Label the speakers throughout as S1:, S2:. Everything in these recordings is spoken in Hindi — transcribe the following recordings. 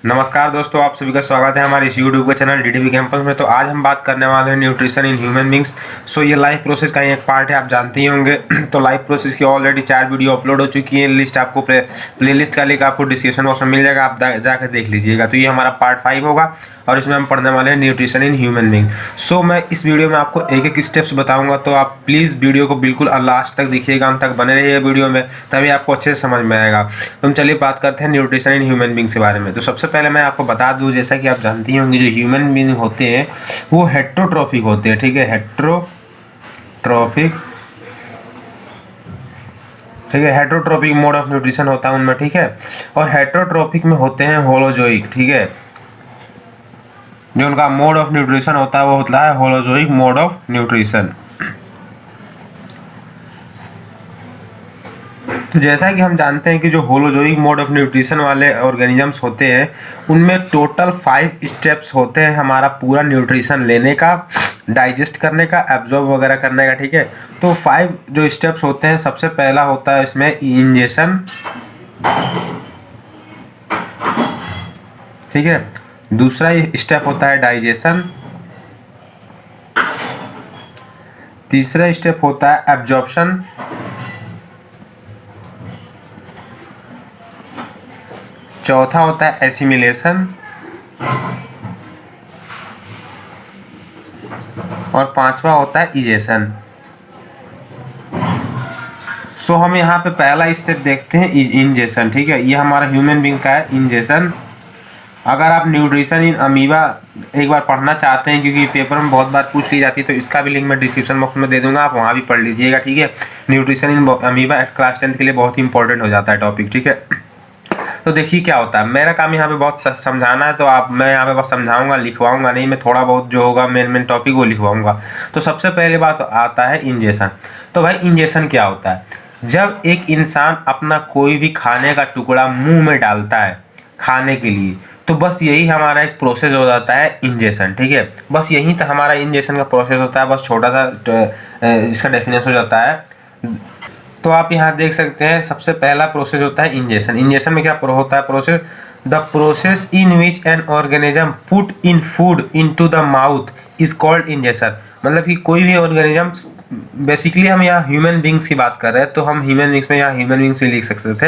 S1: नमस्कार दोस्तों, आप सभी का स्वागत है हमारे इस यूट्यूब के चैनल डीडीबी कैंपस में। तो आज हम बात करने वाले हैं न्यूट्रिशन इन ह्यूमन बींग्स। ये लाइफ प्रोसेस का ही एक पार्ट है, आप जानते ही होंगे। तो लाइफ प्रोसेस की ऑलरेडी 4 वीडियो अपलोड हो चुकी है। लिस्ट आपको प्लेलिस्ट का लिंक आपको डिस्क्रिप्शन बॉक्स में मिल जाएगा, आप जाकर देख लीजिएगा। तो ये हमारा पार्ट 5 होगा और इसमें हम पढ़ने वाले हैं न्यूट्रिशन इन ह्यूमन बींग। मैं इस वीडियो में आपको एक एक स्टेप्स बताऊंगा, तो आप प्लीज़ वीडियो को बिल्कुल लास्ट तक देखिएगा, अंत तक बने रहिए वीडियो में, तभी आपको अच्छे से समझ में आएगा। तो हम चलिए बात करते हैं न्यूट्रिशन इन ह्यूमन बींग्स के बारे में। तो सबसे पहले मैं आपको बता दूं, जैसा कि आप जानती होंगे, जो ह्यूमन बींग होते हैं वो हेट्रोट्रॉफिक होते हैं। ठीक है, हेट्रोट्रॉफिक, ठीक है, हेट्रोट्रॉफिक मोड ऑफ न्यूट्रिशन होता है उनमें। ठीक है, और हेट्रोट्रॉफिक में होते हैं होलोजोइक। ठीक है, जो उनका मोड ऑफ न्यूट्रिशन होता है वो होता है होलोजोइक मोड ऑफ न्यूट्रिशन। तो जैसा कि हम जानते हैं कि जो होलोजोइक मोड ऑफ न्यूट्रिशन वाले ऑर्गेनिजम्स होते हैं उनमें टोटल 5 स्टेप्स होते हैं हमारा पूरा न्यूट्रिशन लेने का, डाइजेस्ट करने का, एब्जॉर्ब वगैरह करने का। ठीक है, तो 5 जो स्टेप्स होते हैं, सबसे पहला होता है इसमें इंजेशन। ठीक है, दूसरा स्टेप होता है डाइजेशन, तीसरा स्टेप होता है एब्जॉर्प्शन, चौथा होता है एसिमिलेशन, और पांचवा होता है इजेशन। हम यहाँ पे पहला स्टेप देखते हैं इंजेशन। ठीक है, ये हमारा ह्यूमन बींग का है इंजेशन। अगर आप न्यूट्रिशन इन अमीबा एक बार पढ़ना चाहते हैं, क्योंकि पेपर में बहुत बार पूछ ली जाती है, तो इसका भी लिंक मैं डिस्क्रिप्शन बॉक्स में दे दूंगा, आप वहाँ भी पढ़ लीजिएगा। ठीक है, न्यूट्रिशन इन अमीबा क्लास 10 के लिए बहुत ही इंपॉर्टेंट हो जाता है टॉपिक। ठीक है, तो देखिए क्या होता है, मेरा काम यहाँ पे बहुत समझाना है, तो मैं यहाँ पे बस समझाऊंगा, लिखवाऊंगा नहीं। मैं थोड़ा बहुत जो होगा मेन टॉपिक वो लिखवाऊंगा। तो सबसे पहले बात आता है इंजेशन। तो भाई इंजेशन क्या होता है? जब एक इंसान अपना कोई भी खाने का टुकड़ा मुंह में डालता है खाने के लिए, तो बस यही हमारा एक प्रोसेस हो जाता है इंजेशन। ठीक है, बस यही तो हमारा इंजेशन का प्रोसेस होता है। बस छोटा सा इसका डेफिनेशन हो जाता है। तो आप यहाँ देख सकते हैं, सबसे पहला प्रोसेस होता है इंजेशन। इंजेशन में क्या होता है process? The process in which an organism put in food into the mouth is called ingestion. मतलब कि कोई भी ऑर्गेनिज्म, बेसिकली हम यहाँ ह्यूमन बींग्स की बात कर रहे हैं, तो हम ह्यूमन बींग्स में यहाँ ह्यूमन बींग्स भी लिख सकते थे,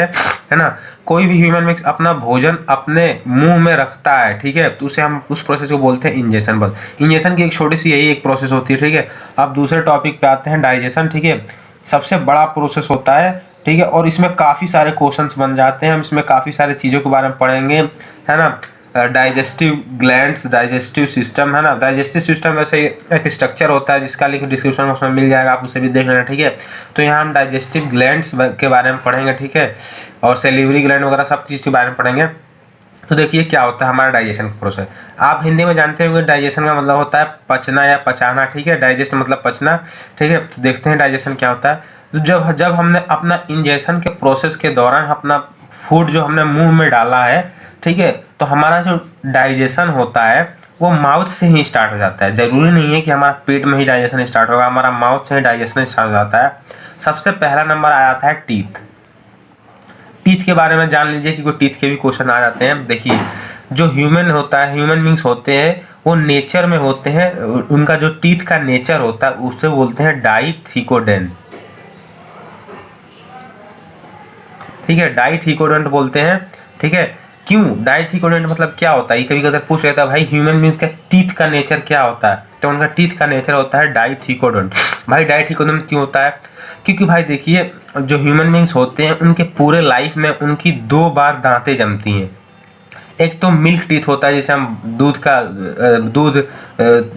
S1: है ना। कोई भी ह्यूमन बींग्स अपना भोजन अपने मुंह में रखता है, ठीक है, तो उसे हम उस प्रोसेस को बोलते हैं इंजेशन। बस इंजेशन की एक छोटी सी यही एक प्रोसेस होती है। ठीक है, अब दूसरे टॉपिक पे आते हैं, डाइजेशन। ठीक है, सबसे बड़ा प्रोसेस होता है। ठीक है, और इसमें काफ़ी सारे क्वेश्चंस बन जाते हैं, हम इसमें काफ़ी सारे चीज़ों के बारे में पढ़ेंगे, है ना। डाइजेस्टिव ग्लैंड्स, डाइजेस्टिव सिस्टम, है ना। डाइजेस्टिव सिस्टम वैसे एक स्ट्रक्चर होता है जिसका लिंक डिस्क्रिप्शन में उसमें मिल जाएगा, आप उसे भी देख लेना। ठीक है, तो यहाँ हम डाइजेस्टिव ग्लैंड्स के बारे में पढ़ेंगे। ठीक है, और सेलिवरी ग्लैंड वगैरह सब चीज़ के बारे में पढ़ेंगे। तो देखिए क्या होता है हमारा डाइजेशन का प्रोसेस। आप हिंदी में जानते होंगे डाइजेशन का मतलब होता है पचना या पचाना। ठीक है, डाइजेस्ट मतलब पचना। ठीक है, तो देखते हैं डाइजेशन क्या होता है। तो जब हमने अपना इंजेशन के प्रोसेस के दौरान अपना फूड जो हमने मुंह में डाला है, ठीक है, तो हमारा जो डाइजेशन होता है वो माउथ से ही स्टार्ट हो जाता है। जरूरी नहीं है कि हमारा पेट में ही डाइजेशन स्टार्ट होगा, हमारा माउथ से ही डाइजेशन स्टार्ट हो जाता है। सबसे पहला नंबर आ जाता है टीथ। टीथ के बारे में जान लीजिए, क्योंकि टीथ के भी क्वेश्चन आ जाते हैं। देखिए, जो ह्यूमन होता है, ह्यूमन बींग्स होते हैं, वो नेचर में होते हैं, उनका जो टीथ का नेचर होता है उसे बोलते हैं डाइथिकोडेंट। ठीक है, डाइथिकोडेंट बोलते हैं। ठीक है, क्यों डाइथिकोडेंट मतलब क्या होता है, कभी कभी पूछ लेता है भाई ह्यूमन बींग्स का टीथ का नेचर क्या होता है, तो उनका टीथ का नेचर होता है डाइथिकोडेंट। भाई डाइथिकोडेंट क्यों होता है? क्योंकि भाई देखिए, जो ह्यूमन बींग्स होते हैं उनके पूरे लाइफ में उनकी 2 बार दांतें जमती हैं। एक तो मिल्क टीथ होता है, जिसे हम दूध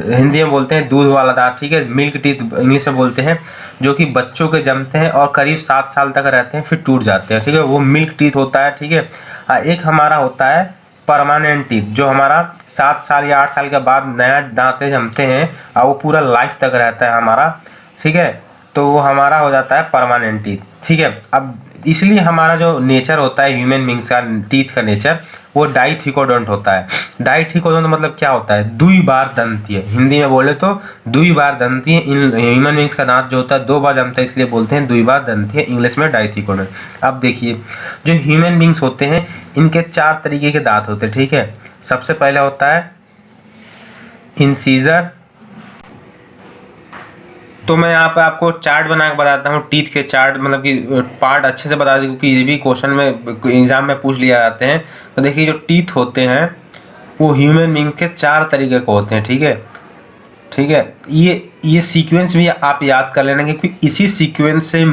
S1: हिंदी में बोलते हैं दूध वाला दांत। ठीक है, मिल्क टीथ इंग्लिश में बोलते हैं, जो कि बच्चों के जमते हैं और करीब 7 साल तक रहते हैं, फिर टूट जाते हैं। ठीक है, वो मिल्क टीथ होता है। ठीक है, एक हमारा होता है परमानेंट टीथ, जो हमारा 7 साल या 8 साल के बाद नया दांतें जमते हैं और वो पूरा लाइफ तक रहता है हमारा। ठीक है, तो वो हमारा हो जाता है परमानेंट टीथ। ठीक है, अब इसलिए हमारा जो नेचर होता है ह्यूमन बींग्स का, टीथ का नेचर, वो डाइथिकोडोंट होता है। डाइथिकोडोंट मतलब क्या होता है? द्विबार दंतीय, हिंदी में बोले तो द्विबार दंतीय। इन ह्यूमन बींग्स का दांत जो होता है 2 बार जमता है, इसलिए बोलते हैं द्विबार दंतीय, इंग्लिश में डाइथिकोडोंट। अब देखिए, जो ह्यूमन बींग्स होते हैं इनके 4 तरीके के दांत होते हैं, ठीक है। सबसे पहले होता है इंसीजर। तो मैं यहाँ पे आपको चार्ट बना के बताता हूँ, टीथ के चार्ट, मतलब कि पार्ट अच्छे से बता दूँ, क्योंकि ये भी क्वेश्चन में एग्जाम में पूछ लिया जाते हैं। तो देखिए, जो टीथ होते हैं वो ह्यूमन बींग के 4 तरीके के होते हैं, ठीक है। ठीक है, ये सीक्वेंस भी आप याद कर लेना, क्योंकि इसी सीक्वेंस से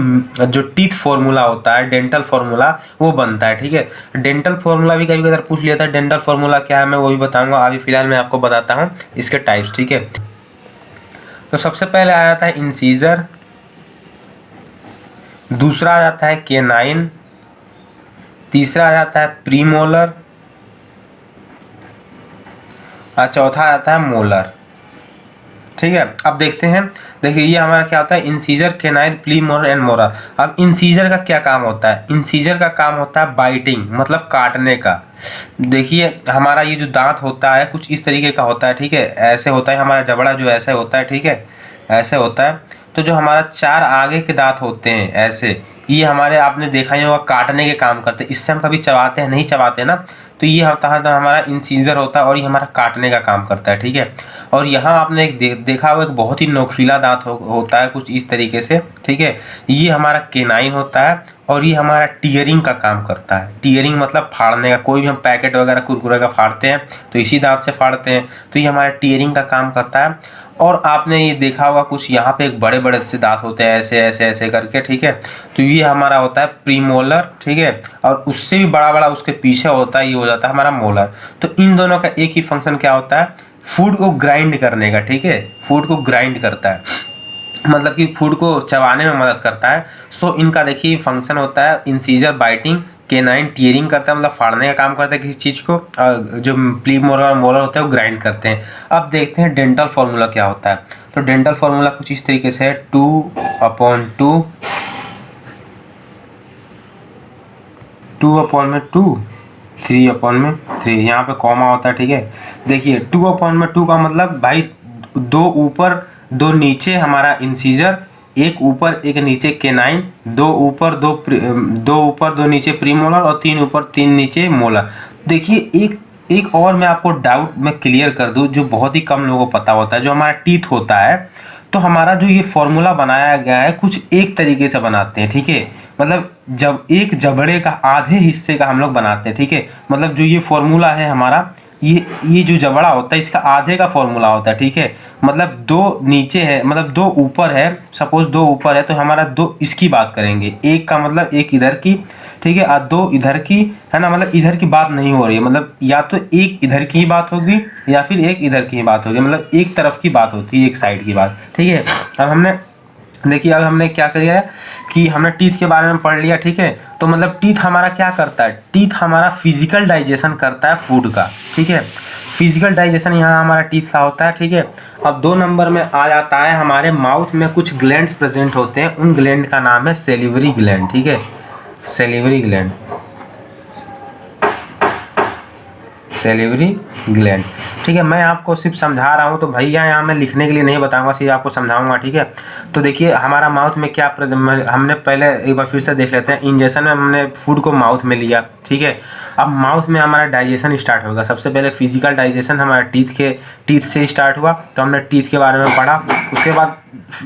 S1: जो टीथ फॉर्मूला होता है, डेंटल फॉर्मूला, वो बनता है, ठीक है। डेंटल फॉर्मूला भी कभी अगर पूछ लिया था, डेंटल फॉर्मूला क्या है मैं वो भी बताऊंगा। अभी फिलहाल मैं आपको बताता हूँ इसके टाइप्स, ठीक है। तो सबसे पहले आ जाता है इंसीजर, दूसरा आ जाता है केनाइन, तीसरा आ जाता है प्रीमोलर, और चौथा आ जाता है मोलर, ठीक है। अब देखते हैं, देखिए ये हमारा क्या होता है, incisor, canine, premolar and molar. अब इंसीजर का क्या काम होता है? इंसीजर का काम होता है बाइटिंग, मतलब काटने का। देखिए हमारा ये जो दांत होता है कुछ इस तरीके का होता है, ठीक है। ऐसे होता है हमारा जबड़ा, जो ऐसे होता है, ठीक है, ऐसे होता है। तो जो हमारा 4 आगे के दांत होते हैं ऐसे, ये हमारे, आपने देखा ही होगा, काटने के काम करते हैं। इससे हम कभी चबाते हैं नहीं, चबाते ना, तो ये होता है हमारा इंसीजर होता है, और ये हमारा काटने का काम करता है, ठीक है। और यहाँ आपने एक देखा होगा, एक बहुत ही नोकीला दांत होता है कुछ इस तरीके से, ठीक है। ये हमारा केनाइन होता है, और ये हमारा टीयरिंग का काम करता है। टीयरिंग मतलब फाड़ने का, कोई भी हम पैकेट वगैरह कुरकुरे का फाड़ते हैं तो इसी दांत से फाड़ते हैं, तो ये हमारा टीयरिंग का काम करता है। और आपने ये देखा होगा कुछ यहाँ पे एक बड़े बड़े से दांत होते हैं ऐसे ऐसे ऐसे करके, ठीक है। तो ये हमारा होता है प्रीमोलर, ठीक है। और उससे भी बड़ा बड़ा उसके पीछे होता है, ये हो जाता है हमारा मोलर। तो इन दोनों का एक ही फंक्शन क्या होता है? फूड को ग्राइंड करने का, ठीक है। फूड को ग्राइंड करता है, मतलब कि फूड को चबाने में मदद करता है। सो इनका देखिए फंक्शन होता है, इंसीजर बाइटिंग, केनाइन टीयरिंग करता है, मतलब फाड़ने का काम करता है किसी चीज़ को, और जो प्रीमोलर और मोलर होता है वो ग्राइंड करते हैं। अब देखते हैं डेंटल फॉर्मूला क्या होता है। तो डेंटल फॉर्मूला कुछ इस तरीके से है, 2/2, 2/2, 3/3, यहाँ पे कॉमा होता है, ठीक है। देखिए 2/2 का मतलब भाई 2 ऊपर 2 नीचे हमारा इंसीजर, एक ऊपर एक नीचे केनाइन, 2 ऊपर 2 नीचे प्रीमोलर, और 3 ऊपर 3 नीचे मोलर। देखिए एक और मैं आपको डाउट में क्लियर कर दूं, जो बहुत ही कम लोगों को पता होता है। जो हमारा टीथ होता है, तो हमारा जो ये फॉर्मूला बनाया गया है कुछ एक तरीके से बनाते हैं, ठीक है। मतलब जब एक जबड़े का आधे हिस्से का हम लोग बनाते हैं, ठीक है। मतलब जो ये फॉर्मूला है हमारा, ये जो जबड़ा होता है इसका आधे का फॉर्मूला होता है, ठीक है। मतलब 2 नीचे है, मतलब 2 ऊपर है, सपोज 2 ऊपर है तो हमारा 2 इसकी बात करेंगे, एक का मतलब एक इधर की, ठीक है, और 2 इधर की, है ना। मतलब इधर की बात नहीं हो रही है, मतलब या तो एक इधर की ही बात होगी या फिर एक इधर की ही बात होगी, मतलब एक तरफ की बात होती है, एक साइड की बात, ठीक है। अब हमने देखिए, अब हमने क्या किया है कि हमने टीथ के बारे में पढ़ लिया, ठीक है। तो मतलब टीथ हमारा क्या करता है? टीथ हमारा फिजिकल डाइजेशन करता है फूड का, ठीक है। फिजिकल डाइजेशन यहाँ हमारा टीथ का होता है, ठीक है। अब 2 नंबर में आ जाता है, हमारे माउथ में कुछ ग्लैंड्स प्रेजेंट होते हैं, उन ग्लैंड का नाम है सेलिवरी ग्लैंड, ठीक है। सेलिवरी ग्लैंड, सेलिवरी ग्लैंड, ठीक है। मैं आपको सिर्फ समझा रहा हूँ, तो भैया यहाँ मैं लिखने के लिए नहीं बताऊंगा, सिर्फ आपको समझाऊंगा, ठीक है। तो देखिए हमारा माउथ में क्या हमने पहले एक बार फिर से देख लेते हैं। इंजेक्शन में हमने फूड को माउथ में लिया, ठीक है। अब माउथ में हमारा डाइजेशन स्टार्ट होगा। सबसे पहले फिजिकल डाइजेशन हमारा टीथ से स्टार्ट हुआ, तो हमने टीथ के बारे में पढ़ा। उसके बाद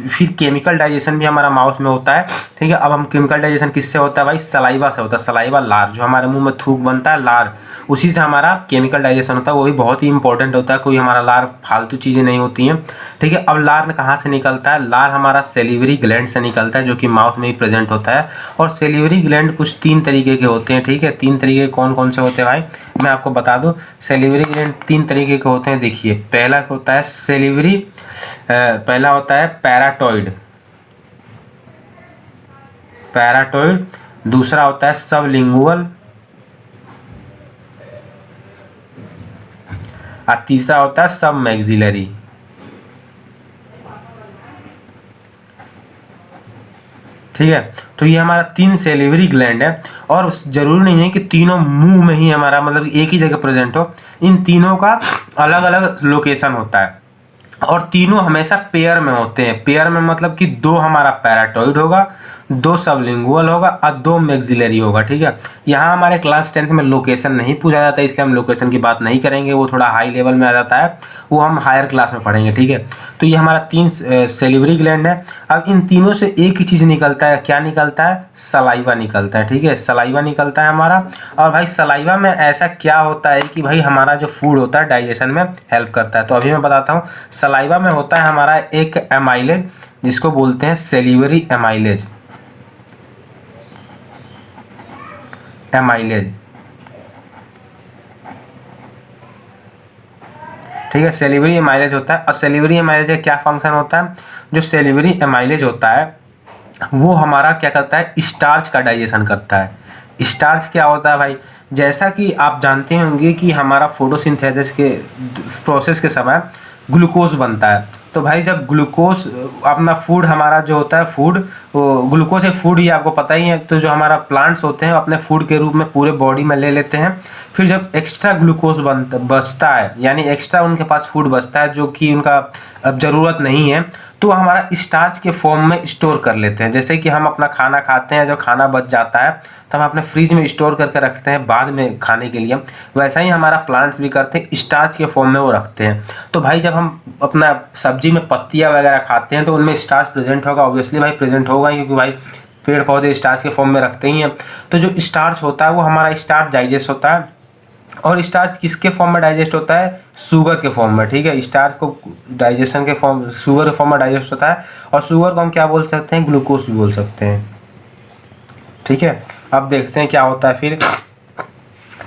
S1: फिर केमिकल डाइजेशन भी हमारा माउथ में होता है, ठीक है। अब हम केमिकल डाइजेशन किससे होता है भाई? सलाइवा से होता है। सलाइवा, लार, जो हमारे मुंह में थूक बनता है, लार, उसी से हमारा केमिकल डाइजेशन होता है। वो भी बहुत ही इंपॉर्टेंट होता है, कोई हमारा लार फालतू चीज़ें नहीं होती हैं, ठीक है। अब लार कहाँ से निकलता है? लार हमारा सेलिवरी ग्लैंड से निकलता है, जो कि माउथ में ही प्रेजेंट होता है। और सेलिवरी ग्लैंड कुछ 3 तरीके के होते हैं, ठीक है। 3 तरीके कौन कौन से होते हैं भाई, मैं आपको बता दूं। सेलिवरी ग्लैंड 3 तरीके के होते हैं। देखिए पहला होता है सेलिवरी, पहला होता है पैराटॉइड, पैराटॉइड। दूसरा होता है सबलिंगुअल, और तीसरा होता है सब मैक्सिलरी। ठीक है। तो ये हमारा 3 सेलिवरी ग्लैंड है, और जरूरी नहीं है कि तीनों मुंह में ही हमारा मतलब एक ही जगह प्रेजेंट हो, इन तीनों का अलग अलग लोकेशन होता है, और तीनों हमेशा पेयर में होते हैं। पेयर में मतलब कि 2 हमारा पैराटॉइड होगा, 2 सबलिंगुअल होगा और 2 मैक्सिलरी होगा, ठीक है। यहाँ हमारे क्लास 10th में लोकेशन नहीं पूछा जाता है, इसलिए हम लोकेशन की बात नहीं करेंगे, वो थोड़ा हाई लेवल में आ जाता है, वो हम हायर क्लास में पढ़ेंगे, ठीक है। तो ये हमारा 3 सेलिवरी ग्लैंड है। अब इन तीनों से एक ही चीज़ निकलता है, क्या निकलता है? सलाइवा निकलता है, ठीक है, सलाइवा निकलता है हमारा। और भाई सलाइवा में ऐसा क्या होता है कि भाई हमारा जो फूड होता है डाइजेशन में हेल्प करता है। तो अभी मैं बताता हूँ। सलाइवा में होता है हमारा एक एमाइलेज, जिसको बोलते हैं सेलिवरी एमाइलेज, एमाइलेज, ठीक है, सेलिवरी एमाइलेज होता है। और सेलिवरी एमाइलेज का क्या फंक्शन होता है? जो सेलिवरी एमाइलेज होता है वो हमारा क्या करता है? स्टार्च का डाइजेशन करता है। स्टार्च क्या होता है भाई? जैसा कि आप जानते होंगे कि हमारा फोटोसिंथेसिस के प्रोसेस के समय ग्लूकोज बनता है। तो भाई जब ग्लूकोज अपना फूड हमारा जो होता है फूड, ग्लूकोज एक फूड ही आपको पता ही है, तो जो हमारा प्लांट्स होते हैं अपने फूड के रूप में पूरे बॉडी में ले लेते हैं। फिर जब एक्स्ट्रा ग्लूकोज बचता है, यानी एक्स्ट्रा उनके पास फूड बचता है जो कि उनका अब ज़रूरत नहीं है, तो हमारा स्टार्च के फॉर्म में स्टोर कर लेते हैं। जैसे कि हम अपना खाना खाते हैं, जो खाना बच जाता है तो हम अपने फ्रिज में स्टोर करके रखते हैं बाद में खाने के लिए, वैसा ही हमारा प्लांट्स भी करते हैं, स्टार्च के फॉर्म में वो रखते हैं। तो भाई जब हम अपना सब्जी में पत्तियाँ वगैरह खाते हैं तो उनमें स्टार्च प्रेजेंट होगा, ऑब्वियसली भाई प्रेजेंट होगा ही, क्योंकि भाई पेड़ पौधे स्टार्च के फॉर्म में रखते ही हैं। तो जो स्टार्च होता है वो हमारा स्टार्च डाइजेस्ट होता है। और स्टार्च किसके फॉर्म में डाइजेस्ट होता है? शुगर के फॉर्म में, ठीक है। स्टार्च को डाइजेशन के फॉर्म, शुगर के फॉर्म में डाइजेस्ट होता है, और शुगर को हम क्या बोल सकते हैं? ग्लूकोज भी बोल सकते हैं, ठीक है। अब देखते हैं क्या होता है फिर,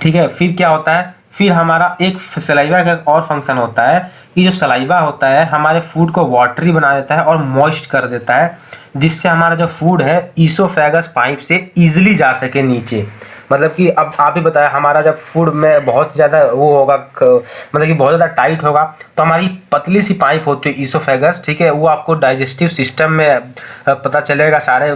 S1: ठीक है। फिर क्या होता है? फिर हमारा एक सलाइवा का और फंक्शन होता है कि जो सलाइवा होता है हमारे फूड को वाटरी बना देता है और मॉइस्ट कर देता है, जिससे हमारा जो फूड है ईसोफेगस पाइप से इजीली जा सके नीचे। मतलब कि अब आप ही बताया, हमारा जब फूड में बहुत ज़्यादा वो होगा, मतलब कि बहुत ज़्यादा टाइट होगा, तो हमारी पतली सी पाइप होती है ईसोफेगस, ठीक है, वो आपको डाइजेस्टिव सिस्टम में पता चलेगा सारे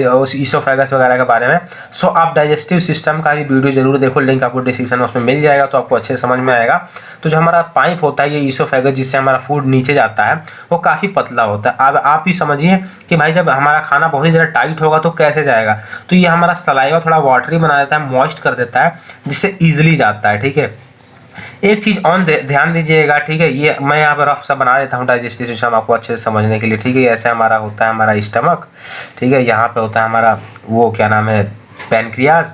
S1: उस ईसोफेगस वगैरह के बारे में। सो आप डाइजेस्टिव सिस्टम का भी वीडियो जरूर देखो, लिंक आपको डिस्क्रिप्शन में उसमें मिल जाएगा, तो आपको अच्छे समझ में आएगा। तो जो हमारा पाइप होता है ये ईसोफेगस, जिससे हमारा फूड नीचे जाता है, वो काफ़ी पतला होता है। अब आप ही समझिए कि भाई जब हमारा खाना बहुत ही ज़्यादा टाइट होगा तो कैसे जाएगा? तो ये हमारा सलाइवा थोड़ा वाटरी बना देता है, मॉइस्ट कर देता है, जिससे ईजिली जाता है, ठीक है। एक चीज़ ऑन ध्यान दीजिएगा, ठीक है, ये मैं यहाँ पर रफ सा बना देता हूँ डाइजेस्टिव सिस्टम आपको अच्छे से समझने के लिए, ठीक है। ऐसे हमारा होता है हमारा स्टमक, ठीक है, यहाँ पे होता है हमारा वो क्या नाम है, पैनक्रियाज,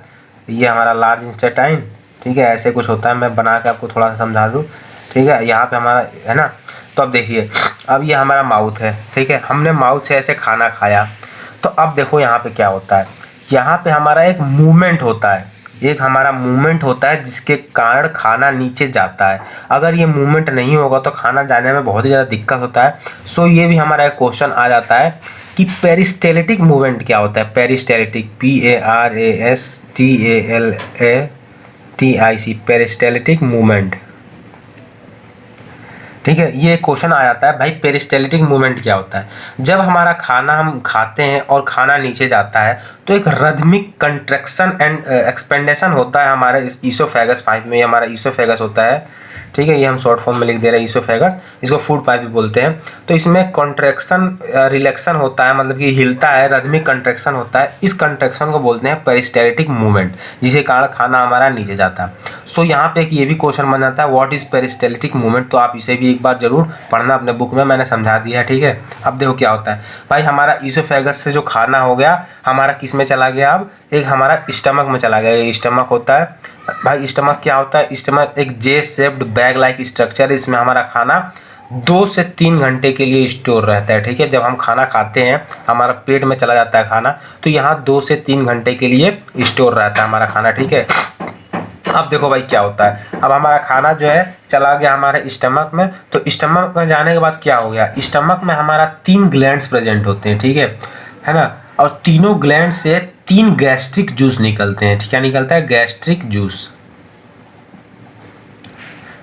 S1: ये हमारा लार्ज इंटेस्टाइन, ठीक है, ऐसे कुछ होता है। मैं बना के आपको थोड़ा सा समझा दूँ, ठीक है। यहाँ पे हमारा है ना, तो अब देखिए, अब ये हमारा माउथ है, ठीक है, हमने माउथ से ऐसे खाना खाया, तो अब देखो यहाँ पे क्या होता है, यहाँ पे हमारा एक मूवमेंट होता है, एक हमारा मूवमेंट होता है जिसके कारण खाना नीचे जाता है। अगर ये मूवमेंट नहीं होगा तो खाना जाने में बहुत ही ज़्यादा दिक्कत होता है। सो ये भी हमारा एक क्वेश्चन आ जाता है कि पेरिस्टेलिटिक मूवमेंट क्या होता है? पेरिस्टेलिटिक, PARASTALATIC, पेरिस्टेलिटिक मूवमेंट, ठीक है। ये क्वेश्चन आ जाता है भाई पेरिस्टेलिटिक मूवमेंट क्या होता है? जब हमारा खाना हम खाते हैं और खाना नीचे जाता है तो एक रदमिक कंट्रैक्शन एंड एक्सपेंडेशन होता है हमारे ईसोफेगस पाइप में। हमारा ईसोफेगस होता है, ठीक है, ये हम शॉर्ट फॉर्म में लिख दे रहे हैं ईसोफेगस, इसको फूड पाइप भी बोलते हैं। तो इसमें कॉन्ट्रैक्शन रिलैक्शन होता है, मतलब कि हिलता है, रदमिक कंट्रैक्शन होता है। इस कंट्रैक्शन को बोलते हैं पेरिस्टेलिटिक मूवमेंट, जिसके कारण खाना हमारा नीचे जाता है। सो यहाँ पे एक ये भी क्वेश्चन बन जाता है, व्हाट इज पेरिस्टेलिटिक मूवमेंट? तो आप इसे भी एक बार जरूर पढ़ना अपने बुक में, मैंने समझा दिया है, ठीक है। अब देखो क्या होता है भाई, हमारा ईसोफेगस से जो खाना हो गया हमारा किस में चला गया? अब एक हमारा स्टमक में चला गया। ये स्टमक होता है भाई। स्टमक क्या होता है? स्टमक एक जे शेप्ड बैग लाइक स्ट्रक्चर, इसमें हमारा खाना 2 से 3 घंटे के लिए स्टोर रहता है, ठीक है। जब हम खाना खाते हैं हमारा पेट में चला जाता है खाना, तो यहाँ 2 से 3 घंटे के लिए स्टोर रहता है हमारा खाना, ठीक है। अब देखो भाई क्या होता है, अब हमारा खाना जो है चला गया हमारे स्टमक में, तो स्टमक में जाने के बाद क्या हो गया? स्टमक में हमारा 3 ग्लैंड्स प्रेजेंट होते हैं, ठीक है ना। और तीनों ग्लैंड से 3 गैस्ट्रिक जूस निकलते हैं। क्या निकलता है? गैस्ट्रिक जूस,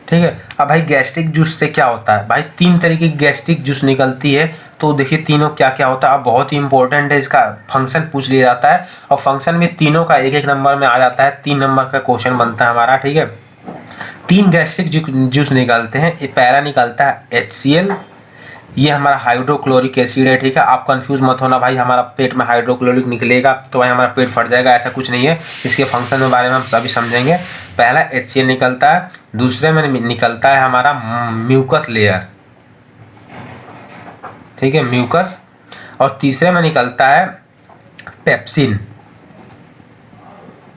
S1: ठीक है। अब भाई गैस्ट्रिक जूस से क्या होता है भाई? 3 तरीके की गैस्ट्रिक जूस निकलती है। तो देखिए तीनों क्या क्या होता है। अब बहुत ही इंपॉर्टेंट है, इसका फंक्शन पूछ लिया जाता है और फंक्शन में तीनों का एक एक नंबर में आ जाता है। 3 नंबर का क्वेश्चन बनता है हमारा, ठीक है। 3 गैस्ट्रिक जूस निकालते हैं। ये पहला निकलता है HCl, ये हमारा हाइड्रोक्लोरिक एसिड है, ठीक है। आप कंफ्यूज मत होना भाई, हमारा पेट में हाइड्रोक्लोरिक निकलेगा तो भाई हमारा पेट फट जाएगा, ऐसा कुछ नहीं है। इसके फंक्शन के बारे में हम सभी समझेंगे। पहला HCl निकलता है, दूसरे में निकलता है हमारा म्यूकस लेयर, ठीक है, म्यूकस, और तीसरे में निकलता है पेप्सिन,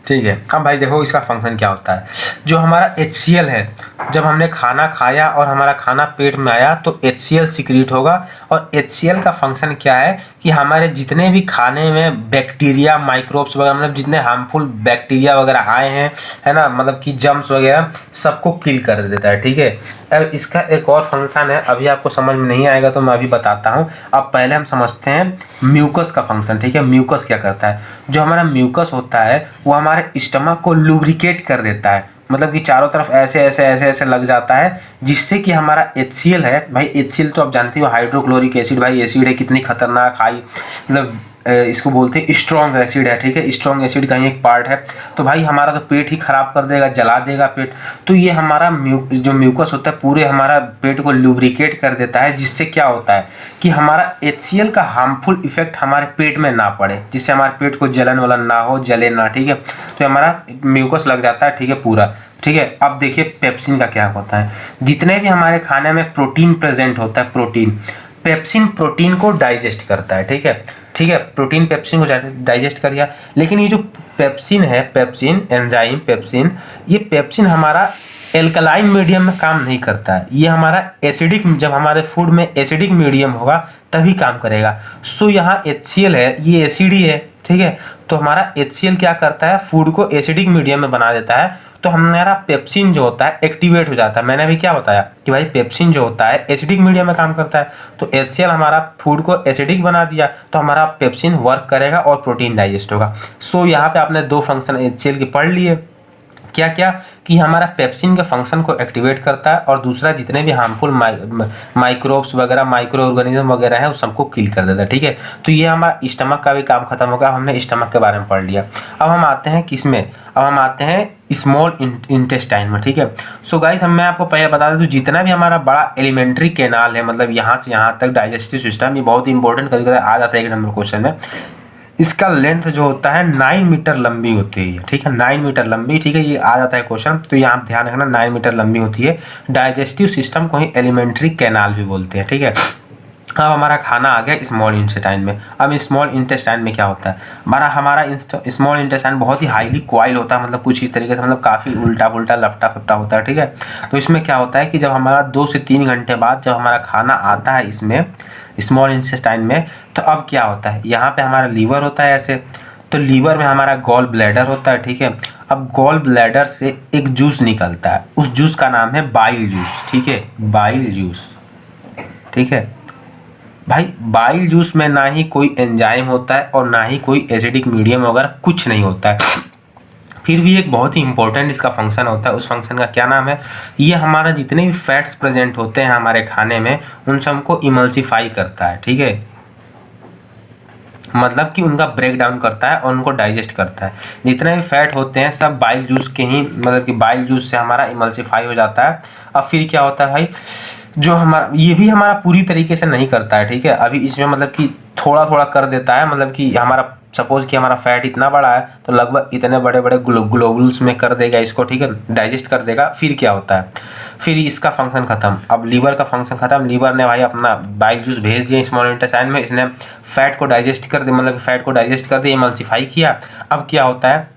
S1: ठीक है। अब भाई देखो इसका फंक्शन क्या होता है। जो हमारा HCl है, जब हमने खाना खाया और हमारा खाना पेट में आया तो HCl सिक्रीट होगा। और HCl का फंक्शन क्या है कि हमारे जितने भी खाने में बैक्टीरिया, माइक्रोब्स वगैरह, मतलब जितने हार्मफुल बैक्टीरिया वगैरह आए हैं, है ना, मतलब कि जर्म्स वगैरह, सबको किल कर देता है, ठीक है। अब इसका एक और फंक्शन है, अभी आपको समझ में नहीं आएगा तो मैं अभी बताता हूँ। अब पहले हम समझते हैं म्यूकस का फंक्शन, ठीक है। म्यूकस क्या करता है, जो हमारा म्यूकस होता है वो हमारे स्टमक को लुब्रिकेट कर देता है, मतलब कि चारों तरफ ऐसे ऐसे ऐसे ऐसे लग जाता है, जिससे कि हमारा HCl है भाई, HCl तो आप जानते हो हाइड्रोक्लोरिक एसिड, भाई एसिड है, कितनी खतरनाक हाई, मतलब इसको बोलते हैं स्ट्रॉन्ग एसिड है, ठीक है। स्ट्रॉन्ग एसिड का ही एक पार्ट है। तो भाई हमारा तो पेट ही खराब कर देगा, जला देगा पेट। तो ये हमारा जो म्यूकस होता है पूरे हमारा पेट को लुब्रिकेट कर देता है, जिससे क्या होता है कि हमारा HCl का हार्मफुल इफेक्ट हमारे पेट में ना पड़े, जिससे हमारे पेट को जलन वलन ना हो, जले ना, ठीक है। तो हमारा म्यूकस लग जाता है, ठीक है, पूरा, ठीक है। अब देखिए पेप्सिन का क्या होता है। जितने भी हमारे खाने में प्रोटीन प्रेजेंट होता है, प्रोटीन, पेप्सिन प्रोटीन को डाइजेस्ट करता है, ठीक है, ठीक है। प्रोटीन पेप्सिन को डाइजेस्ट कर दिया। लेकिन ये जो पेप्सिन है, पेप्सिन एंजाइम पेप्सिन, ये पेप्सिन हमारा एल्कलाइन मीडियम में काम नहीं करता है। ये हमारा एसिडिक, जब हमारे फूड में एसिडिक मीडियम होगा तभी काम करेगा। सो यहाँ HCl है, ये एसिड ही है, ठीक है। तो हमारा HCl क्या करता है, फूड को एसिडिक मीडियम में बना देता है। तो हमारा पेप्सिन जो होता है एक्टिवेट हो जाता है। मैंने अभी क्या बताया कि भाई पेप्सिन जो होता है एसिडिक मीडियम में काम करता है। तो HCl हमारा फूड को एसिडिक बना दिया तो हमारा पेप्सिन वर्क करेगा और प्रोटीन डाइजेस्ट होगा। सो यहाँ पे आपने 2 फंक्शन HCl के पढ़ लिए। क्या क्या कि हमारा पेप्सिन के फंक्शन को एक्टिवेट करता है और दूसरा जितने भी हार्मफुल माइक्रोब्स वगैरह, माइक्रो ऑर्गेनिज्म वगैरह है, उस सबको किल कर देता है, ठीक है। तो ये हमारा स्टमक का भी काम खत्म होगा। हमने स्टमक के बारे में पढ़ लिया। अब हम आते हैं किसमें, अब हम आते हैं स्मॉल इंटेस्टाइन में, ठीक है। सो गाइस, मैं आपको पहले बता दूं, जितना भी हमारा बड़ा एलिमेंट्री कैनाल है, मतलब यहाँ से यहाँ तक डाइजेस्टिव सिस्टम, ये बहुत ही इंपॉर्टेंट कभी कभी आ जाता है 1 नंबर क्वेश्चन में। इसका लेंथ जो होता है 9 मीटर लंबी होती है, ठीक है, 9 मीटर लंबी, ठीक है। ये आ जाता है क्वेश्चन, तो यहाँ आप ध्यान रखना 9 मीटर लंबी होती है। डाइजेस्टिव सिस्टम को ही एलिमेंट्री कैनाल भी बोलते हैं, ठीक है। अब हमारा खाना आ गया स्मॉल इंटेस्टाइन में। अब स्मॉल इंटेस्टाइन में क्या होता है, हमारा स्मॉल इंटेस्टाइन बहुत ही हाईली क्वाइल होता है, मतलब कुछ इस तरीके से, मतलब काफ़ी उल्टा पुल्टा लपटा फपटा होता है, ठीक है। तो इसमें क्या होता है कि जब हमारा 2 से 3 घंटे बाद जब हमारा खाना आता है इसमें स्मॉल इंटेस्टाइन में, तो अब क्या होता है, यहाँ पे हमारा लीवर होता है ऐसे, तो लीवर में हमारा गॉल ब्लैडर होता है, ठीक है। अब गॉल ब्लैडर से एक जूस निकलता है, उस जूस का नाम है बाइल जूस, ठीक है, बाइल जूस, ठीक है। भाई बाइल जूस में ना ही कोई एंजाइम होता है और ना ही कोई एसिडिक मीडियम वगैरह कुछ नहीं होता है। फिर भी एक बहुत ही इंपॉर्टेंट इसका फंक्शन होता है। उस फंक्शन का क्या नाम है, ये हमारा जितने भी फैट्स प्रेजेंट होते हैं हमारे खाने में उन सबको इमल्सिफाई करता है, ठीक है, मतलब कि उनका ब्रेक डाउन करता है और उनको डाइजेस्ट करता है। जितने भी फैट होते हैं सब बाइल जूस के ही, मतलब कि बाइल जूस से हमारा इमल्सिफाई हो जाता है। अब फिर क्या होता है भाई, जो हमारा ये भी हमारा पूरी तरीके से नहीं करता है, ठीक है। अभी इसमें मतलब कि थोड़ा थोड़ा कर देता है, मतलब कि हमारा सपोज कि हमारा फैट इतना बड़ा है तो लगभग इतने बड़े बड़े ग्लोबुल्स में कर देगा इसको, ठीक है, डाइजेस्ट कर देगा। फिर क्या होता है, फिर इसका फंक्शन खत्म। अब लीवर का फंक्शन खत्म, लीवर ने भाई अपना बाइल जूस भेज दिया स्मॉल इंटेस्टाइन में, इसने फैट को डाइजेस्ट कर दिया, मतलब फैट को डाइजेस्ट कर दिया, इमल्सिफाई किया। अब क्या होता है,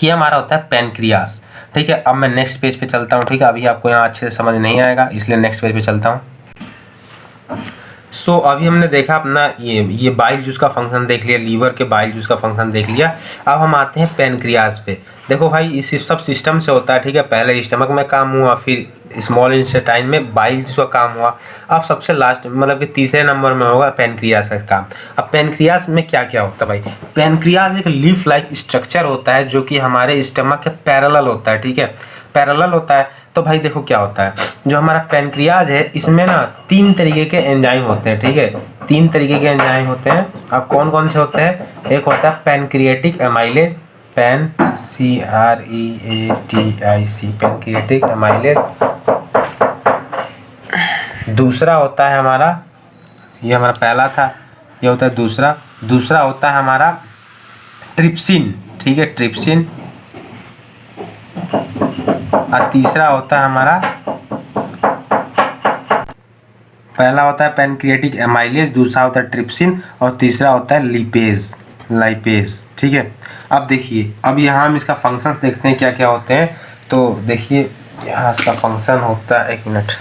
S1: ये हमारा होता है पैनक्रियास, ठीक है। अब मैं नेक्स्ट पेज पे चलता हूँ, ठीक है, अभी आपको यहाँ अच्छे से समझ नहीं आएगा इसलिए नेक्स्ट पेज पे चलता हूँ। सो अभी हमने देखा अपना ये बाइल जूस का फंक्शन देख लिया, लीवर के बाइल जूस का फंक्शन देख लिया। अब हम आते हैं पैनक्रियास पे। देखो भाई इस सब सिस्टम से होता है, ठीक है। पहले स्टमक में काम हुआ, फिर स्मॉल इंटेस्टाइन में बाइल जूस का काम हुआ। अब सबसे लास्ट मतलब कि तीसरे नंबर में होगा पैनक्रियास का काम। अब पैनक्रियास में क्या क्या होता है भाई, पैनक्रियास एक लीफ लाइक स्ट्रक्चर होता है जो कि हमारे स्टमक के पैरेलल होता है, ठीक है, पैरेलल होता है। तो भाई देखो क्या होता है, जो हमारा पैनक्रियाज है इसमें ना 3 तरीके के एंजाइम होते हैं, ठीक है, 3 तरीके के एंजाइम होते हैं। अब कौन कौन से होते हैं? एक होता है pancreatic amylase, CREATIC pancreatic amylase. दूसरा होता है हमारा, ये हमारा पहला था, ये होता है दूसरा। दूसरा होता है हमारा ट्रिप्सिन, ठीक है, ट्रिप्सिन। और तीसरा होता है हमारा, पहला होता है पैनक्रिएटिक एमाइलेज, दूसरा होता है ट्रिप्सिन और तीसरा होता है लिपेज, लाइपेज, ठीक है। अब देखिए, अब यहाँ हम इसका फंक्शंस देखते हैं क्या क्या होते हैं। तो देखिए यहाँ इसका फंक्शन होता है, एक मिनट,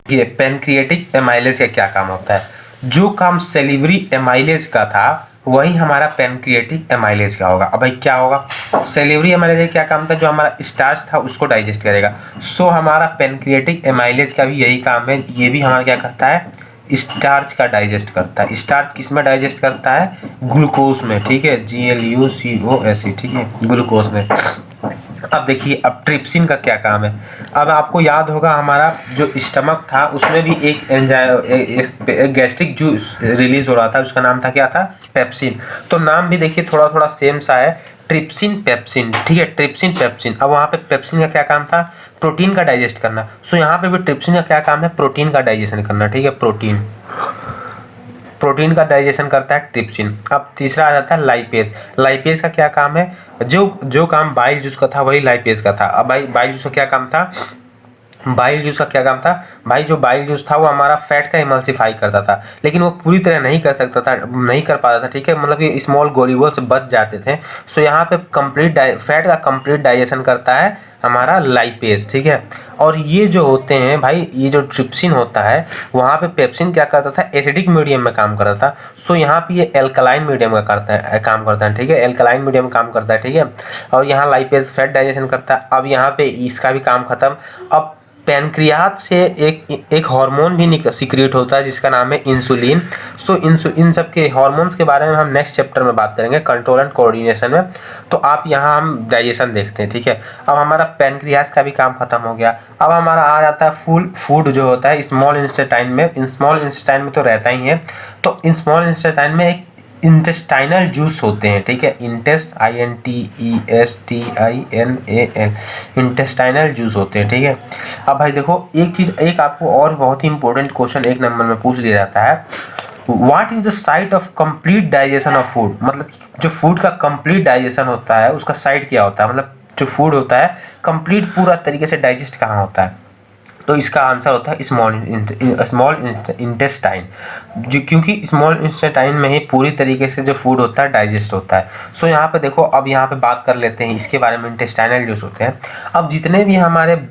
S1: ये पैनक्रिएटिक एमाइलेज का क्या काम होता है? जो काम सेलिवरी एमाइलेज का था वही हमारा पैनक्रिएटिक एमाइलेज का होगा। अब भाई क्या होगा? सेलिवरी एमाइलेज का क्या काम था? जो हमारा स्टार्च था उसको डाइजेस्ट करेगा। सो हमारा पैनक्रिएटिक एमाइलेज का भी यही काम है, ये भी हमारा क्या करता है? स्टार्च का डाइजेस्ट करता है। स्टार्च किस में डाइजेस्ट करता है? ग्लूकोज में, ठीक है, GLUCOSE, ठीक है, ग्लूकोज में। अब देखिए, अब ट्रिप्सिन का क्या काम है? अब आपको याद होगा हमारा जो स्टमक था उसमें भी एक एंजाइम गैस्ट्रिक जूस रिलीज हो रहा था, उसका नाम था क्या था? पेप्सिन। तो नाम भी देखिए थोड़ा थोड़ा सेम सा है, ट्रिप्सिन पेप्सिन, ठीक है, ट्रिप्सिन पेप्सिन। अब वहाँ पे पेप्सिन का क्या काम था? प्रोटीन का डाइजेस्ट करना। सो यहाँ पे भी ट्रिप्सिन का क्या काम है? प्रोटीन का डाइजेशन करना, ठीक है, प्रोटीन, प्रोटीन का डाइजेशन करता है ट्रिप्सिन। अब तीसरा आ जाता है लाइपेज। लाइपेज का क्या काम है? जो काम बाइल जूस का था वही लाइपेज का था। अब भाई बाइल जूस का क्या काम था? बाइल जूस का क्या काम था? भाई जो बाइल जूस था वो हमारा फैट का इमल्सिफाई करता था, लेकिन वो पूरी तरह नहीं कर सकता था, नहीं कर पाता था, ठीक है, मतलब कि स्मॉल गोल्यूल्स बच जाते थे। सो यहाँ पे कंप्लीट फैट का कंप्लीट डाइजेशन करता है हमारा लाइपेज, ठीक है। और ये जो होते हैं भाई, ये जो ट्रिप्सिन होता है वहाँ पे पेप्सिन क्या करता था? एसिडिक मीडियम में काम करता था। सो यहाँ पे ये एल्कलाइन मीडियम का काम करता है, ठीक है, एल्कलाइन मीडियम काम करता है, ठीक है। और यहाँ लाइपेज फैट डाइजेशन करता है। अब यहाँ पे इसका भी काम खत्म। अब पैनक्रियाज से एक हार्मोन भी सीक्रेट होता है जिसका नाम है इंसुलिन। सो इन सब के हार्मोन्स के बारे में हम नेक्स्ट चैप्टर में बात करेंगे, कंट्रोल एंड कोऑर्डिनेशन में। तो आप यहाँ हम डाइजेशन देखते हैं, ठीक है। अब हमारा पैनक्रियाज का भी काम खत्म हो गया। अब हमारा आ जाता है फूड जो होता है स्मॉल इंटेस्टाइन में। स्मॉल इंटेस्टाइन में तो रहता ही है। तो स्मॉल इंटेस्टाइन में एक इंटेस्टाइनल जूस होते हैं, ठीक है, INTESTINAL इंटेस्टाइनल जूस होते हैं, ठीक है। अब भाई देखो एक चीज, एक आपको और बहुत ही इंपॉर्टेंट क्वेश्चन 1 नंबर में पूछ लिया जाता है, what is the site of complete digestion of food? मतलब जो फूड का कंप्लीट डाइजेशन होता है उसका साइट क्या होता है? मतलब जो फूड होता है कंप्लीट पूरा तरीके से डाइजेस्ट कहाँ होता है? तो इसका आंसर होता है स्मॉल इंटेस्टाइन, जो क्योंकि स्मॉल इंटेस्टाइन में ही पूरी तरीके से जो फूड होता है डाइजेस्ट होता है। सो यहाँ पे देखो, अब यहाँ पे बात कर लेते हैं इसके बारे में, इंटेस्टाइनल जूस होते हैं। अब जितने भी हमारे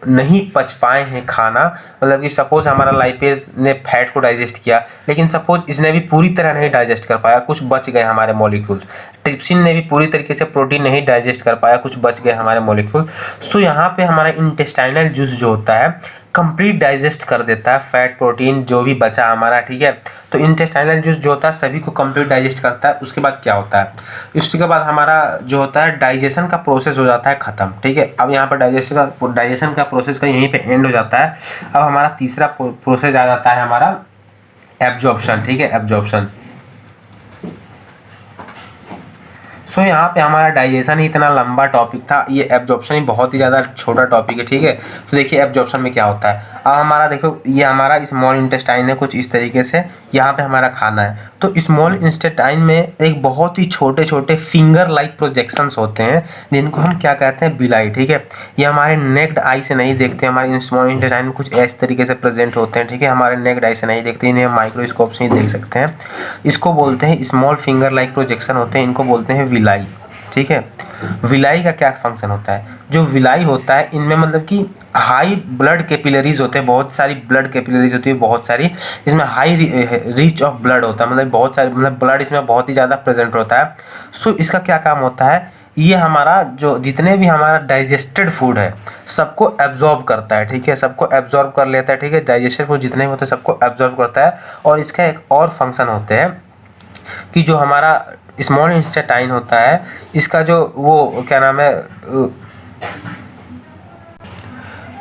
S1: नहीं पच पाए हैं खाना, मतलब कि सपोज हमारा लाइपेज ने फैट को डाइजेस्ट किया, लेकिन सपोज इसने भी पूरी तरह नहीं डाइजेस्ट कर पाया, कुछ बच गए हमारे मॉलिक्यूल्स। ट्रिप्सिन ने भी पूरी तरीके से प्रोटीन नहीं डाइजेस्ट कर पाया, कुछ बच गए हमारे मॉलिक्यूल। सो यहाँ पे हमारा इंटेस्टाइनल जूस जो होता है कंप्लीट डाइजेस्ट कर देता है फैट प्रोटीन जो भी बचा हमारा, ठीक है। तो इंटेस्टाइनल जूस जो होता है सभी को कंप्लीट डाइजेस्ट करता है। उसके बाद क्या होता है? इसके बाद हमारा जो होता है डाइजेशन का प्रोसेस हो जाता है खत्म, ठीक है। अब यहाँ पर डाइजेशन का प्रोसेस का यहीं पे एंड हो जाता है। अब हमारा तीसरा प्रोसेस आ जाता है हमारा एब्जॉर्प्शन, ठीक है, एब्जॉर्प्शन। सो यहाँ पे हमारा डाइजेशन ही इतना लंबा टॉपिक था, ये एब्जॉर्प्शन ही बहुत ही ज़्यादा छोटा टॉपिक है, ठीक है। तो देखिए एब्जॉर्प्शन में क्या होता है। अब हमारा देखो ये हमारा स्मॉल इंटेस्टाइन है कुछ इस तरीके से, यहाँ पे हमारा खाना है। तो स्मॉल इंटेस्टाइन में एक बहुत ही छोटे छोटे फिंगर लाइक प्रोजेक्शंस होते हैं जिनको हम क्या कहते हैं? बिलाई, ठीक है। ये हमारे नेक्ड आई से नहीं देखते, हमारे स्मॉल इंटेस्टाइन में कुछ इस तरीके से प्रेजेंट होते हैं, ठीक है, हमारे नेक्ड आई से नहीं देखते, इन्हें माइक्रोस्कोप से ही देख सकते हैं। इसको बोलते हैं स्मॉल फिंगर लाइक प्रोजेक्शन होते हैं, इनको बोलते हैं विलाई, ठीक है। विलाई का क्या फंक्शन होता है? जो विलाई होता है इनमें मतलब कि हाई ब्लड कैपिलरीज होते हैं, बहुत सारी ब्लड कैपिलरीज होती है, बहुत सारी इसमें हाई रीच ऑफ ब्लड होता है, मतलब बहुत सारी, मतलब ब्लड इसमें बहुत ही ज़्यादा प्रेजेंट होता है। सो इसका क्या काम होता है? ये हमारा जो जितने भी हमारा डाइजेस्टेड फूड है सबको एब्जॉर्ब करता है, ठीक है, सबको एब्जॉर्ब कर लेता है, ठीक है। डाइजेस्टेड फूड जितने भी होते हैं सबको एब्जॉर्ब करता है। और इसका एक और फंक्शन होते हैं कि जो हमारा स्मॉल इंटेस्टाइन होता है इसका जो वो क्या नाम है,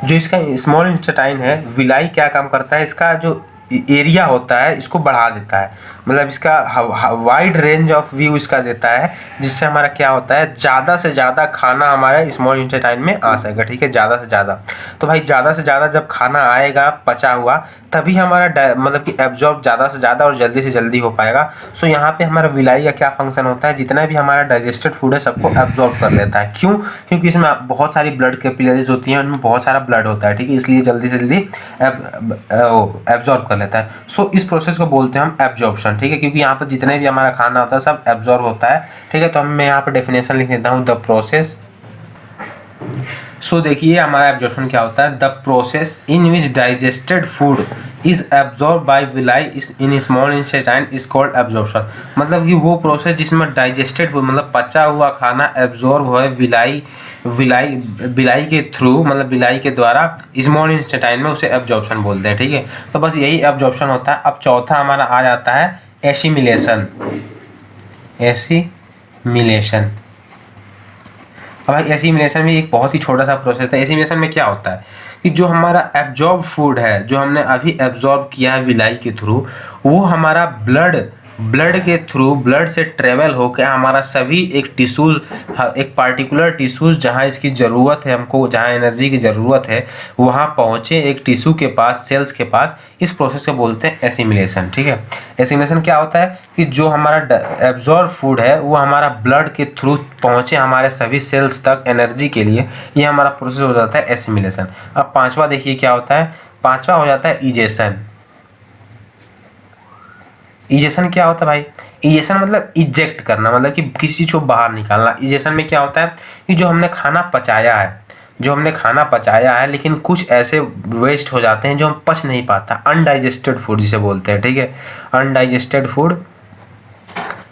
S1: जो इसका स्मॉल इंटेस्टाइन है, विलाई क्या काम करता है, इसका जो एरिया होता है इसको बढ़ा देता है, मतलब इसका वाइड रेंज ऑफ व्यू इसका देता है, जिससे हमारा क्या होता है, ज़्यादा से ज़्यादा खाना हमारे स्मॉल इंटेस्टाइन में आ सकेगा, ठीक है, ज़्यादा से ज़्यादा। तो भाई ज़्यादा से ज़्यादा जब खाना आएगा पचा हुआ, तभी हमारा मतलब कि एब्जॉर्ब ज़्यादा से ज़्यादा और जल्दी से जल्दी हो पाएगा। सो यहाँ पे हमारा विलाई का क्या फंक्शन होता है, जितना भी हमारा डाइजेस्टेड फूड है सबको एब्जॉर्ब कर लेता है। क्यों? क्योंकि इसमें बहुत सारी ब्लड कैपिलरीज होती हैं, उनमें बहुत सारा ब्लड होता है, ठीक है, इसलिए जल्दी से जल्दी एब्जॉर्ब कर लेता है। सो इस प्रोसेस को बोलते हैं हम एब्जॉर्प्शन, ठीक है, क्योंकि यहाँ पर जितने भी हमारा खाना होता है सब एब्जॉर्ब होता है, ठीक है। तो मैं यहाँ पर डेफिनेशन लिख देता हूँ, द प्रोसेस। सो देखिए हमारा एब्जॉर्प्शन क्या होता है, the process in which digested food is absorb by villi in small intestine is called absorption. मतलब कि वो प्रोसेस जिसमें डाइजेस्टेड फूड मतलब पचा हुआ खाना एब्जॉर्ब हो विलाई के थ्रू, मतलब विलाई के द्वारा स्मॉल इंटेस्टाइन में, उसे एब्जॉर्प्शन बोलते हैं, ठीक है। तो बस यही एब्जॉर्प्शन होता है। अब चौथा हमारा आ जाता है एसिमिलेशन। एसिमिलेशन, अब भाई एसिमिलेशन में एक बहुत ही छोटा सा प्रोसेस है। एसिमिलेशन में क्या होता है कि जो हमारा एब्जॉर्ब फूड है, जो हमने अभी एब्जॉर्ब किया है विलाई के थ्रू, वो हमारा ब्लड के थ्रू, ब्लड से ट्रेवल होकर हमारा सभी एक टिश्यूज, एक पार्टिकुलर टिश्यूज जहाँ इसकी ज़रूरत है हमको, जहाँ एनर्जी की ज़रूरत है, वहाँ पहुँचे एक टिश्यू के पास, सेल्स के पास। इस प्रोसेस को बोलते हैं एसिमिलेशन, ठीक है। एसिमिलेशन क्या होता है कि जो हमारा एब्जॉर्ब फूड है वो हमारा ब्लड के थ्रू पहुँचे हमारे सभी सेल्स तक एनर्जी के लिए, ये हमारा प्रोसेस हो जाता है एसिमिलेशन। अब पाँचवा देखिए क्या होता है, पाँचवा हो जाता है इजेशन। इजेशन क्या होता है भाई, इजेशन मतलब इजेक्ट करना, मतलब कि किसी चीज़ को बाहर निकालना। इजेशन में क्या होता है कि जो हमने खाना पचाया है, लेकिन कुछ ऐसे वेस्ट हो जाते हैं जो हम पच नहीं पाता, अनडाइजेस्टेड फूड जिसे बोलते हैं, ठीक है। अनडाइजेस्टेड फूड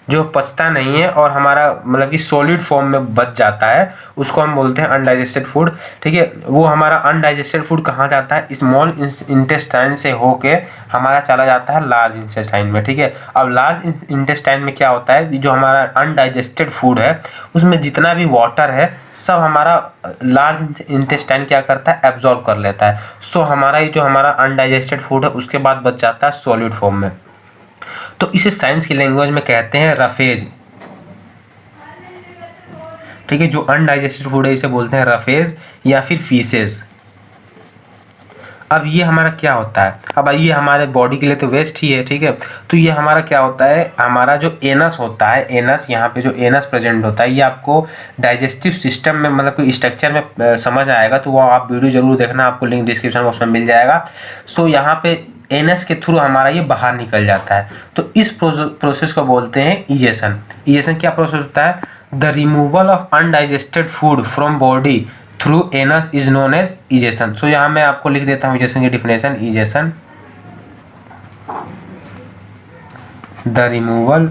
S1: जो पचता नहीं है और हमारा मतलब कि सॉलिड फॉर्म में बच जाता है, उसको हम बोलते हैं अनडाइजेस्टेड फूड, ठीक है। वो हमारा अनडाइजेस्टेड फूड कहाँ जाता है, स्मॉल इंटेस्टाइन से होके हमारा चला जाता है लार्ज इंटेस्टाइन में, ठीक है। अब लार्ज इंटेस्टाइन में क्या होता है, जो हमारा अनडाइजेस्टेड फूड है उसमें जितना भी वाटर है सब हमारा लार्ज इंटेस्टाइन क्या करता है, एब्जॉर्ब कर लेता है। सो हमारा ये जो हमारा अनडाइजेस्टेड फूड है उसके बाद बच जाता है सॉलिड फॉर्म में। तो इसे साइंस की लैंग्वेज में कहते हैं रफेज, ठीक है। जो अनडाइजेस्टेड फूड है इसे बोलते हैं रफेज या फिर फीसेज। अब ये हमारा क्या होता है, अब ये हमारे बॉडी के लिए तो वेस्ट ही है, ठीक है। तो ये हमारा क्या होता है, हमारा जो एनस होता है, एनस, यहाँ पे जो एनस प्रेजेंट होता है, ये आपको डाइजेस्टिव सिस्टम में मतलब कि स्ट्रक्चर में समझ आएगा, तो वो आप वीडियो जरूर देखना, आपको लिंक डिस्क्रिप्शन बॉक्स में मिल जाएगा। सो यहाँ पे एनस के थ्रू हमारा ये बाहर निकल जाता है। तो इस प्रोसेस को बोलते हैं इजेशन। इजेशन क्या प्रोसेस होता है, the removal of undigested food from body through anus is known as egestion. So यहाँ मैं आपको लिख देता हूँ इजेशन की definition. Egestion, the removal,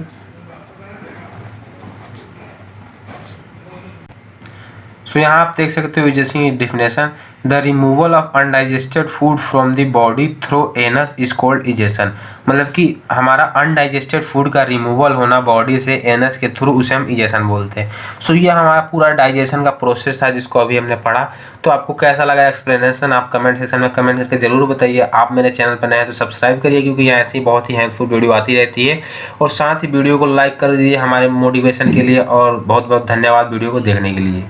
S1: so यहाँ आप देख सकते हो इजेशन की definition, the removal of undigested food from the body through anus is called egestion. मतलब कि हमारा अनडाइजेस्टेड फूड का रिमूवल होना बॉडी से एनस के थ्रू, उसे हम इजेशन बोलते हैं। सो ये हमारा पूरा डाइजेशन का प्रोसेस था जिसको अभी हमने पढ़ा। तो आपको कैसा लगा एक्सप्लेनेशन, आप कमेंट सेक्शन में कमेंट करके जरूर बताइए। आप मेरे चैनल पर नए हैं तो सब्सक्राइब करिए, क्योंकि यहाँ ऐसी बहुत ही हेल्पफुल वीडियो आती रहती है। और साथ ही वीडियो को लाइक कर दीजिए हमारे मोटिवेशन के लिए। और बहुत बहुत धन्यवाद वीडियो को देखने के लिए।